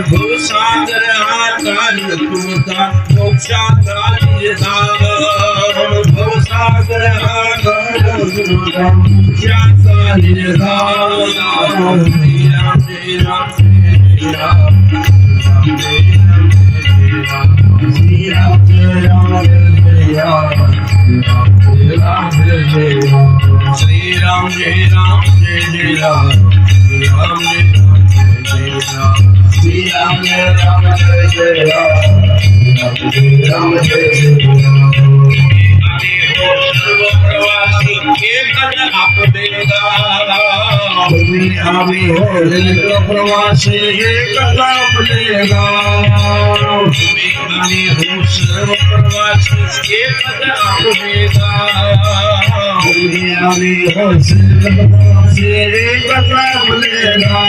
भवसागर हाताळी तुझा मोक्षाचारी भवसागर हाताळी तुझा मोक्षाचारी श्री राम जय राम जय राम श्री राम जय राम जय राम श्री राम जय राम जय राम श्री राम जय राम जय राम राम जय सर्व प्रवासी एकच आपलेगा आम्ही हो प्रवासी एकच आपलेगा आम्ही हो सर्व प्रवासी एकच आपलेगा आम्ही हो सर्व प्रवासी एकच आपलेगा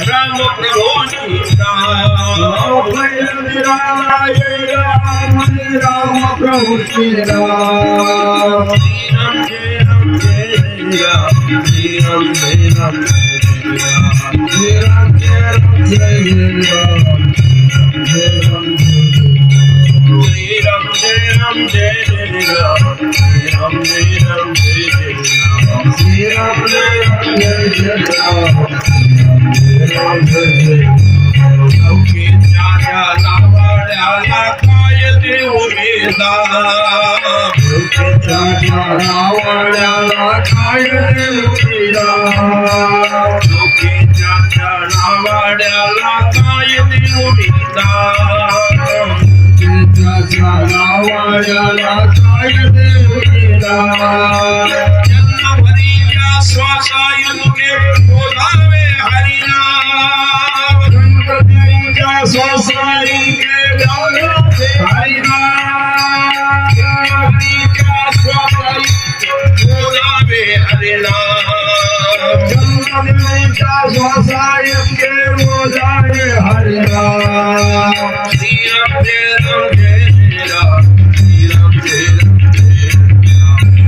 राम प्रभु राम प्रभु श्री राम जय राम जय राम श्री राम जय राम जय राम जय राम जय राम जय राम श्री राम जय राम जय राम श्री राम जय राम जय राम श्री राम जय राम जय राम जय राम जय लौकी चाचा लावड्याला काय देव वेदा लौकी चाचा लावड्याला काय देव वेदा लौकी चाचा लावड्याला काय देव वेदा चाचा लावड्याला काय देव वेदा जन्मभरीच्या श्वासायुगे बोलावे हरिनाम जन्मभरीच्या श्वासायुगे बोलावे हरिनाम जन्मभरीच्या श्वासायुगे बोलावे हरिनाम जन्मभरीच्या श्वासायुगे बोलावे हरिनाम श्री राम जय राम जय राम श्री राम जय राम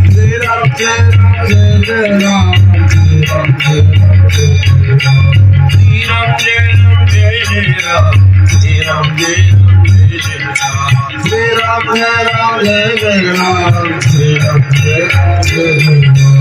जय राम जय राम जय राम जय राम जय राम श्री राम जय राम जय राम श्री राम जय राम जय राम श्री राम जय राम जय राम